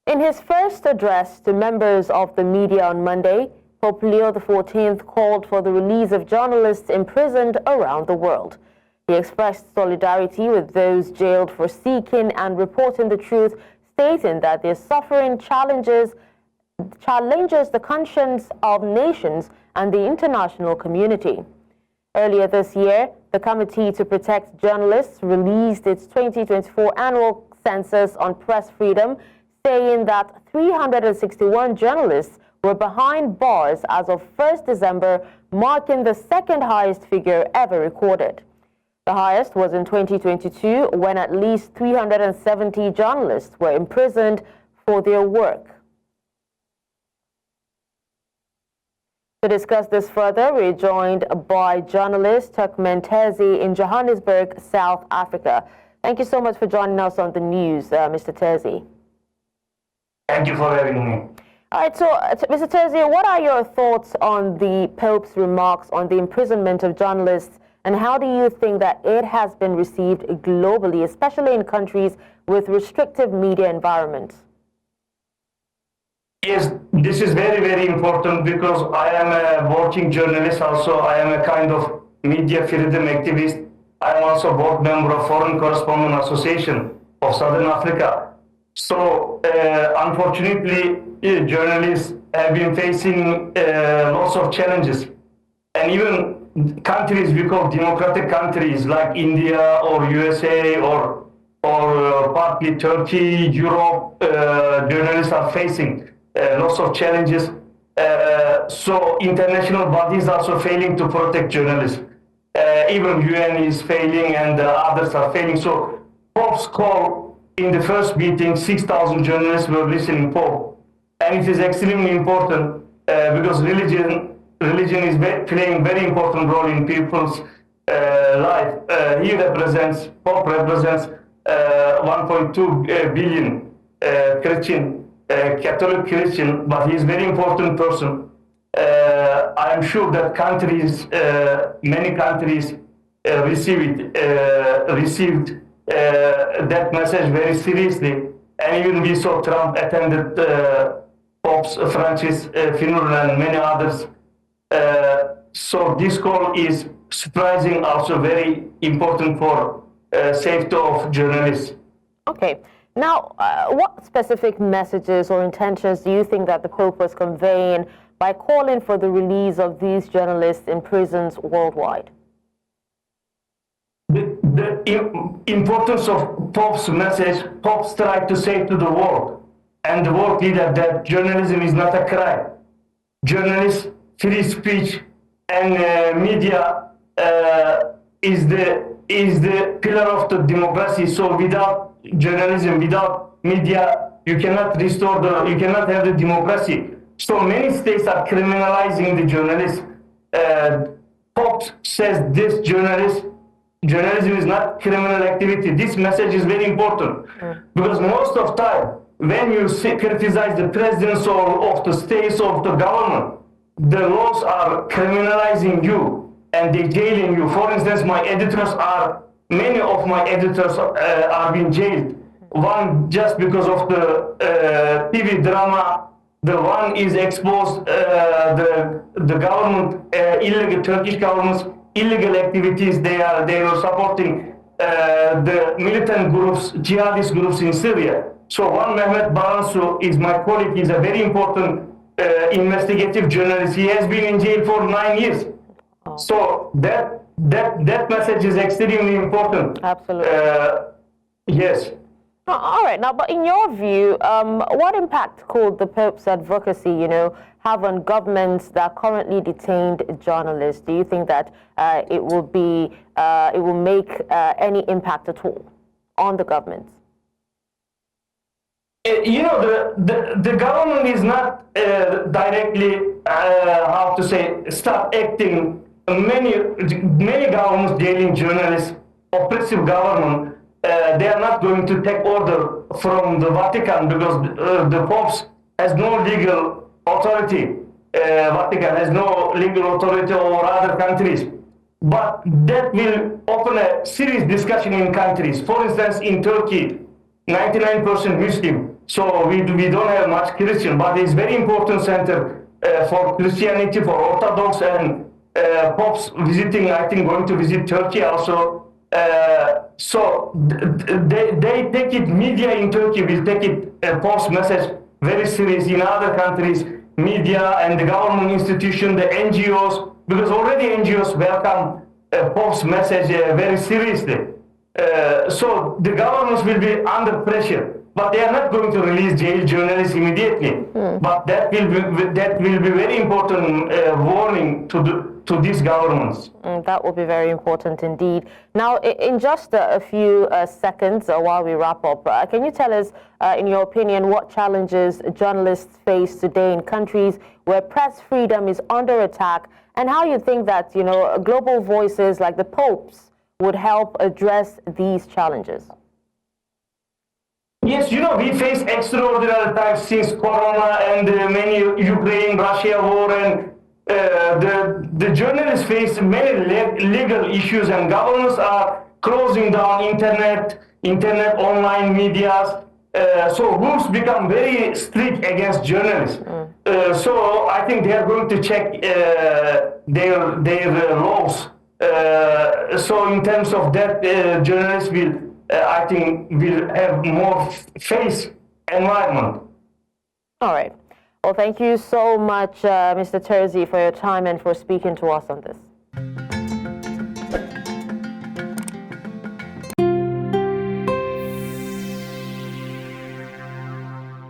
In his first address to members of the media on Monday, Pope Leo XIV called for the release of journalists imprisoned around the world. He expressed solidarity with those jailed for seeking and reporting the truth, stating that their suffering challenges the conscience of nations and the international community. Earlier this year, the Committee to Protect Journalists released its 2024 annual census on press freedom, saying that 361 journalists were behind bars as of 1st December, marking the second highest figure ever recorded. The highest was in 2022, when at least 370 journalists were imprisoned for their work. To discuss this further, we're joined by journalist Turkmen Terzi in Johannesburg, South Africa. Thank you so much for joining us on the news, Mr. Terzi. Thank you for having me. All right, so Mr. Terzi, what are your thoughts on the Pope's remarks on the imprisonment of journalists, and how do you think that it has been received globally, especially in countries with restrictive media environments? Yes, this is very, very important because I am a working journalist also. I am a kind of media freedom activist. I am also board member of Foreign Correspondent Association of Southern Africa. So, unfortunately, journalists have been facing lots of challenges. And even countries we call democratic countries like India or USA or partly Turkey, Europe, journalists are facing lots of challenges. So international bodies are also failing to protect journalists. Even UN is failing and others are failing. So Pope's call in the first meeting, 6,000 journalists were listening Pope. And it is extremely important because religion is playing very important role in people's life. Pope represents 1.2 billion Christian, Catholic Christian, but he is a very important person. I am sure that many countries received that message very seriously, and even we saw Trump attended Pope Francis' funeral and many others. So this call is surprising, also very important for safety of journalists. Okay. Now, what specific messages or intentions do you think that the Pope was conveying by calling for the release of these journalists in prisons worldwide? The importance of Pope's message, Pope tried to say to the world and the world leader that journalism is not a crime. Journalists, free speech, and media is the pillar of the democracy. So without journalism, without media, you cannot you cannot have the democracy. So many states are criminalizing the journalists. Pope says this journalism is not criminal activity. This message is very important because most of the time when you criticize the presidents or of the states or of the government, the laws are criminalizing you and they jailing you. For instance, many of my editors are being jailed. One just because of the TV drama. The one is exposed the government, Turkish government's illegal activities. They were supporting the militant groups, jihadist groups in Syria. So one Mehmet Baransu is my colleague. He's a very important investigative journalist. He has been in jail for 9 years. So that message is extremely important. Absolutely. Yes. All right. Now, but in your view, what impact could the Pope's advocacy, have on governments that currently detained journalists? Do you think that it will make any impact at all on the governments? The government is not directly, start acting. Many governments jailing journalists, oppressive government, they are not going to take order from the Vatican because the Pope has no legal authority. Vatican has no legal authority over other countries. But that will open a serious discussion in countries. For instance, in Turkey, 99% Muslim. So we don't have much Christian, but it's very important center for Christianity, for Orthodox, and popes visiting, I think, going to visit Turkey also. So they take it, media in Turkey will take it, Pope's message very serious. In other countries, media and the government institution, the NGOs, because already NGOs welcome Pope's message very seriously. So the governments will be under pressure, but they are not going to release jail journalists immediately. But that will be very important warning to these governments. That will be very important indeed. Now, in just a few seconds while we wrap up, can you tell us, in your opinion, what challenges journalists face today in countries where press freedom is under attack, and how you think that, you know, global voices like the Pope's would help address these challenges? Yes, you know, we face extraordinary times since Corona and many Ukraine-Russia war, and the journalists face many legal issues, and governments are closing down internet online medias. So rules become very strict against journalists. So I think they are going to check their laws. So in terms of that, journalists will, I think, will have more safe environment. All right. Well, thank you so much, Mr. Terzi, for your time and for speaking to us on this.